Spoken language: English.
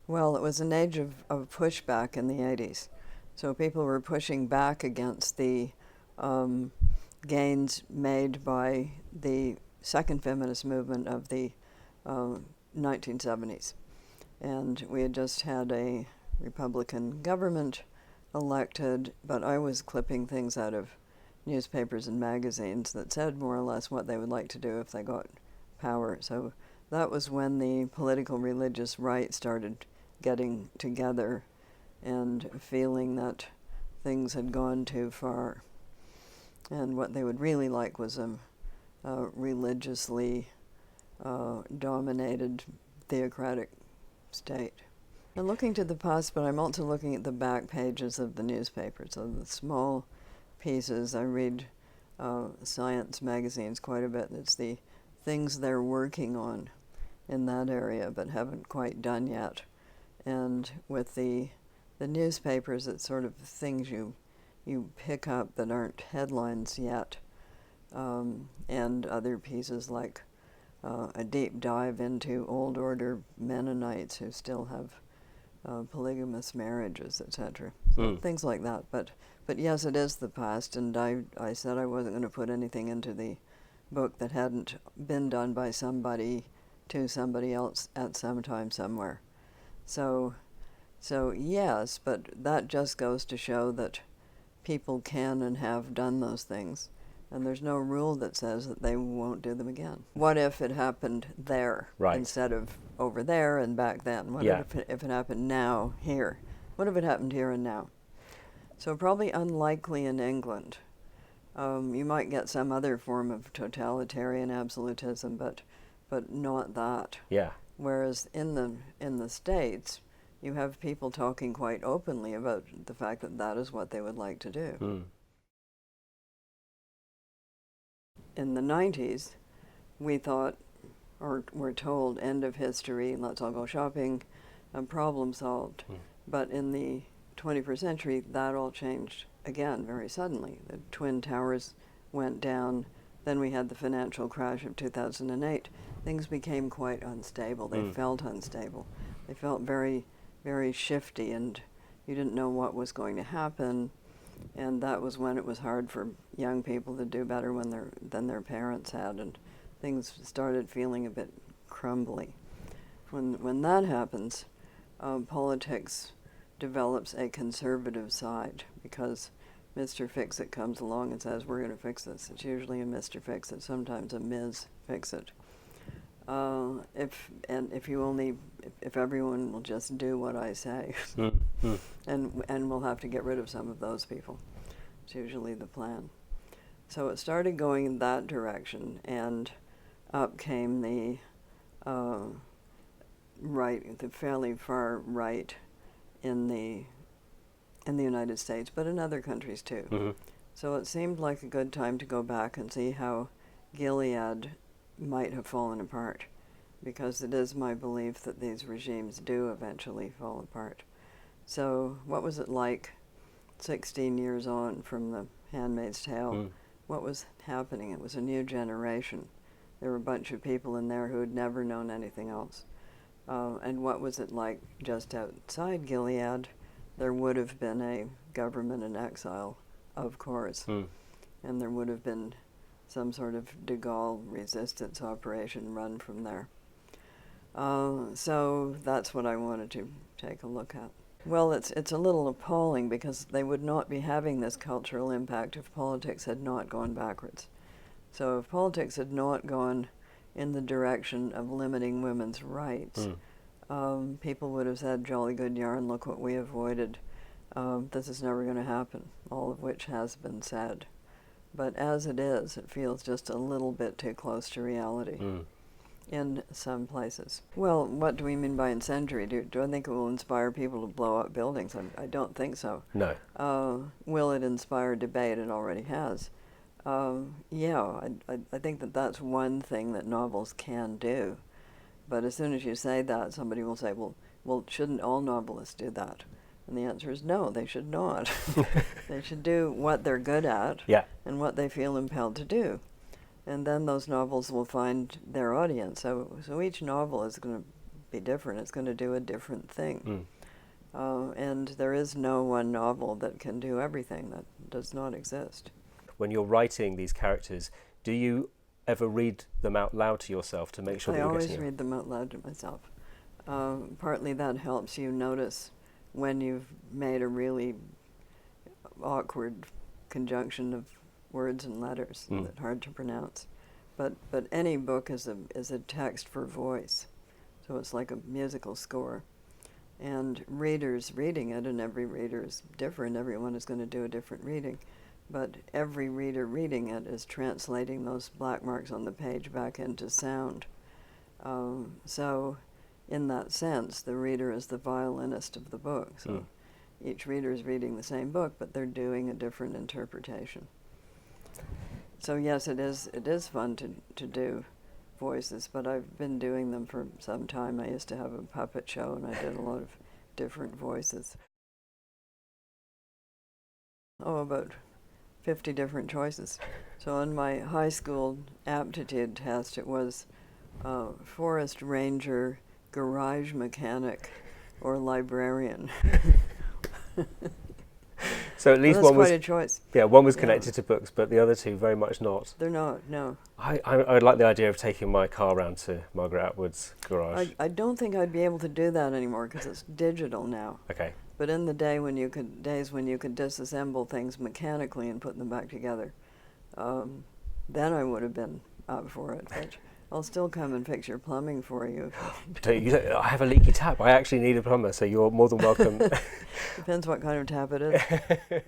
Well, it was an age of pushback in the 80s. So people were pushing back against the gains made by the second feminist movement of the 1970s. And we had just had a Republican government elected, but I was clipping things out of newspapers and magazines that said more or less what they would like to do if they got power. So that was when the political religious right started getting together and feeling that things had gone too far. And what they would really like was a religiously dominated theocratic state. I'm looking to the past, but I'm also looking at the back pages of the newspapers, so the small pieces. I read science magazines quite a bit. It's the things they're working on in that area but haven't quite done yet. And with the newspapers, it's sort of things you pick up that aren't headlines yet, and other pieces like a deep dive into old order Mennonites who still have polygamous marriages, etc. So things like that. But yes, it is the past, and I said I wasn't going to put anything into the book that hadn't been done by somebody to somebody else at some time somewhere. So yes, but that just goes to show that people can and have done those things, and there's no rule that says that they won't do them again. What if it happened there instead of over there and back then? What if it happened now here? What if it happened here and now? So probably unlikely in England. You might get some other form of totalitarian absolutism, but not that. Yeah. Whereas in the States, you have people talking quite openly about the fact that that is what they would like to do. In the 90s, we thought, or were told, end of history, let's all go shopping, problem solved. But in the 21st century, that all changed again very suddenly. The Twin Towers went down, then we had the financial crash of 2008. Things became quite unstable. They felt unstable. They felt very, very shifty, and you didn't know what was going to happen. And that was when it was hard for young people to do better than their parents had, and things started feeling a bit crumbly. When that happens, politics develops a conservative side, because Mr. Fix-It comes along and says, we're going to fix this. It's usually a Mr. Fix-It, sometimes a Ms. Fix-It. If everyone will just do what I say, and we'll have to get rid of some of those people. It's usually the plan. So it started going in that direction, and up came the right, the fairly far right in the United States, but in other countries too. So it seemed like a good time to go back and see how Gilead might have fallen apart, because it is my belief that these regimes do eventually fall apart. So what was it like 16 years on from the Handmaid's Tale? What was happening? It was a new generation. There were a bunch of people in there who had never known anything else. And what was it like just outside Gilead? There would have been a government in exile, of course, and there would have been some sort of de Gaulle resistance operation run from there. So that's what I wanted to take a look at. Well, it's a little appalling, because they would not be having this cultural impact if politics had not gone backwards. So if politics had not gone in the direction of limiting women's rights, people would have said, jolly good yarn, look what we avoided. This is never going to happen, all of which has been said. But as it is, it feels just a little bit too close to reality in some places. Well, what do we mean by incendiary? Do I think it will inspire people to blow up buildings? I don't think so. No. Will it inspire debate? It already has. Yeah, I think that that's one thing that novels can do. But as soon as you say that, somebody will say, well, shouldn't all novelists do that? And the answer is no, they should not. They should do what they're good at and what they feel impelled to do. And then those novels will find their audience. So each novel is going to be different. It's going to do a different thing. Mm. And there is no one novel that can do everything. That does not exist. When you're writing these characters, do you ever read them out loud to yourself to make sure that I you're always getting read them out loud to myself. Partly that helps you notice when you've made a really awkward conjunction of words and letters that are hard to pronounce. But any book is a text for voice, so it's like a musical score. And readers reading it, and every reader is different, everyone is going to do a different reading, but every reader reading it is translating those black marks on the page back into sound. So in that sense, the reader is the violinist of the book. So each reader is reading the same book, but they're doing a different interpretation. So yes, it is fun to do voices, but I've been doing them for some time. I used to have a puppet show, and I did a lot of different voices. Oh, about 50 different choices. So on my high school aptitude test, it was forest ranger, garage mechanic, or librarian. So at least well, one was quite a choice. Yeah, one was connected to books, but the other two very much not. They're not, no. I like the idea of taking my car around to Margaret Atwood's garage. I don't think I'd be able to do that anymore because it's digital now. Okay. But in the days when you could disassemble things mechanically and put them back together, then I would have been up for it. But I'll still come and fix your plumbing for you. I have a leaky tap. I actually need a plumber, so you're more than welcome. Depends what kind of tap it is. Yeah.